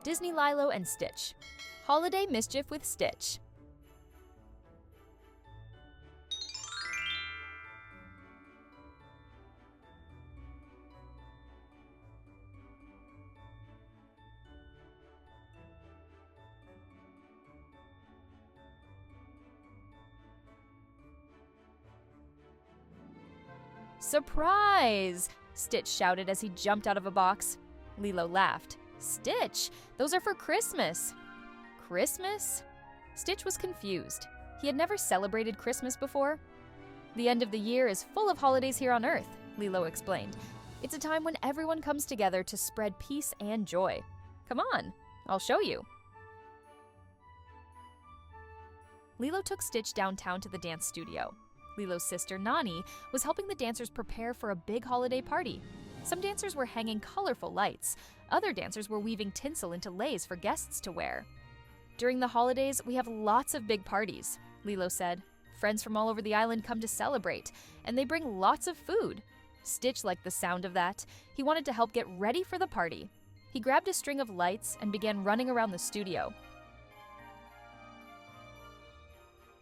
Disney Lilo and Stitch. Holiday Mischief with Stitch. Surprise! Stitch shouted as he jumped out of a box. Lilo laughed. Stitch, those are for Christmas. Christmas? Stitch was confused. He had never celebrated Christmas before. The end of the year is full of holidays here on Earth, Lilo explained. It's a time when everyone comes together to spread peace and joy. Come on, I'll show you. Lilo took Stitch downtown to the dance studio. Lilo's sister, Nani, was helping the dancers prepare for a big holiday party. Some dancers were hanging colorful lights. Other dancers were weaving tinsel into leis for guests to wear. During the holidays, we have lots of big parties, Lilo said. Friends from all over the island come to celebrate, and they bring lots of food. Stitch liked the sound of that. He wanted to help get ready for the party. He grabbed a string of lights and began running around the studio.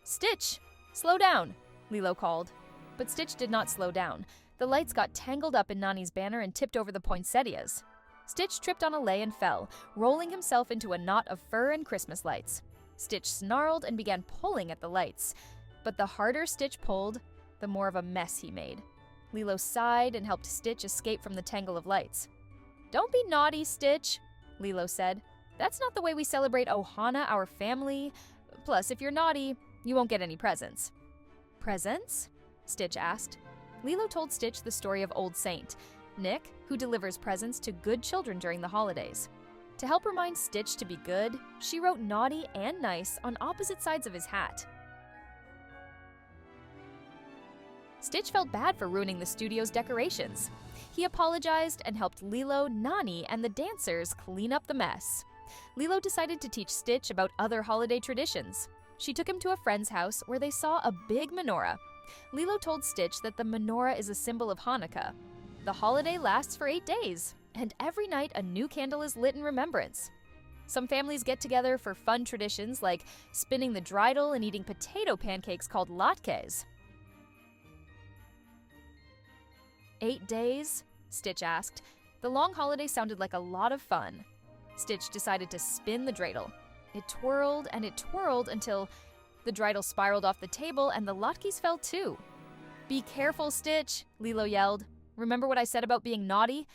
Stitch, slow down, Lilo called. But Stitch did not slow down. The lights got tangled up in Nani's banner and tipped over the poinsettias. Stitch tripped on a lei and fell, rolling himself into a knot of fur and Christmas lights. Stitch snarled and began pulling at the lights. But the harder Stitch pulled, the more of a mess he made. Lilo sighed and helped Stitch escape from the tangle of lights. Don't be naughty, Stitch, Lilo said. That's not the way we celebrate Ohana, our family. Plus, if you're naughty, you won't get any presents. Presents? Stitch asked. Lilo told Stitch the story of Old Saint, Nick, who delivers presents to good children during the holidays. To help remind Stitch to be good, she wrote naughty and nice on opposite sides of his hat. Stitch felt bad for ruining the studio's decorations. He apologized and helped Lilo, Nani, and the dancers clean up the mess. Lilo decided to teach Stitch about other holiday traditions. She took him to a friend's house where they saw a big menorah. Lilo told Stitch that the menorah is a symbol of Hanukkah. The holiday lasts for 8 days, and every night a new candle is lit in remembrance. Some families get together for fun traditions like spinning the dreidel and eating potato pancakes called latkes. 8 days? Stitch asked. The long holiday sounded like a lot of fun. Stitch decided to spin the dreidel. It twirled and it twirled until the dreidel spiraled off the table and the latkes fell too. Be careful, Stitch, Lilo yelled. Remember what I said about being naughty?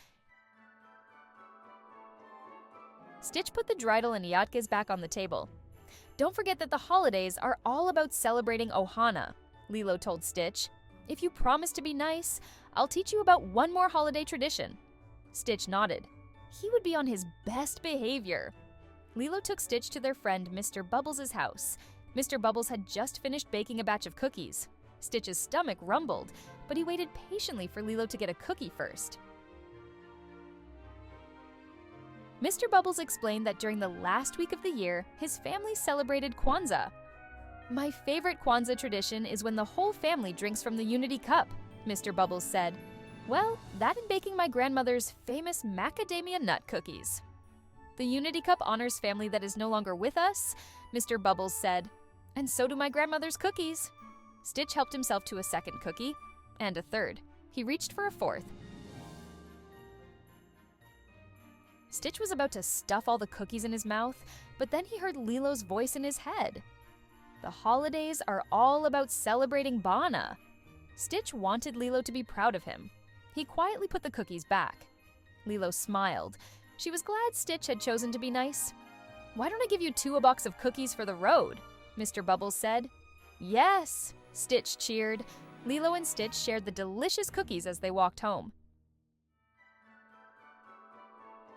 Stitch put the dreidel and latkes back on the table. Don't forget that the holidays are all about celebrating Ohana, Lilo told Stitch. If you promise to be nice, I'll teach you about one more holiday tradition. Stitch nodded. He would be on his best behavior. Lilo took Stitch to their friend Mr. Bubbles' house. Mr. Bubbles had just finished baking a batch of cookies. Stitch's stomach rumbled, but he waited patiently for Lilo to get a cookie first. Mr. Bubbles explained that during the last week of the year, his family celebrated Kwanzaa. My favorite Kwanzaa tradition is when the whole family drinks from the Unity Cup, Mr. Bubbles said. Well, that and baking my grandmother's famous macadamia nut cookies. The Unity Cup honors family that is no longer with us, Mr. Bubbles said. And so do my grandmother's cookies. Stitch helped himself to a second cookie, and a third. He reached for a fourth. Stitch was about to stuff all the cookies in his mouth, but then he heard Lilo's voice in his head. The holidays are all about celebrating Bana. Stitch wanted Lilo to be proud of him. He quietly put the cookies back. Lilo smiled. She was glad Stitch had chosen to be nice. Why don't I give you 2 a box of cookies for the road? Mr. Bubbles said. Yes, Stitch cheered. Lilo and Stitch shared the delicious cookies as they walked home.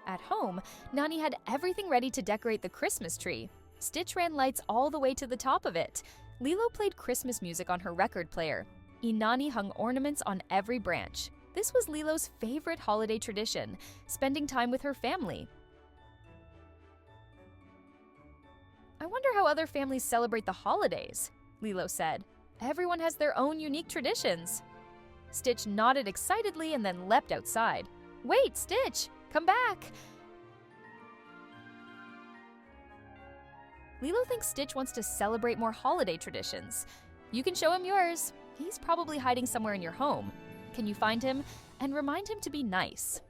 At home, Nani had everything ready to decorate the Christmas tree. Stitch ran lights all the way to the top of it. Lilo played Christmas music on her record player. Inani hung ornaments on every branch. This was Lilo's favorite holiday tradition, spending time with her family. I wonder how other families celebrate the holidays, Lilo said. Everyone has their own unique traditions. Stitch nodded excitedly and then leapt outside. Wait, Stitch! Come back! Lilo thinks Stitch wants to celebrate more holiday traditions. You can show him yours. He's probably hiding somewhere in your home. Can you find him? And remind him to be nice.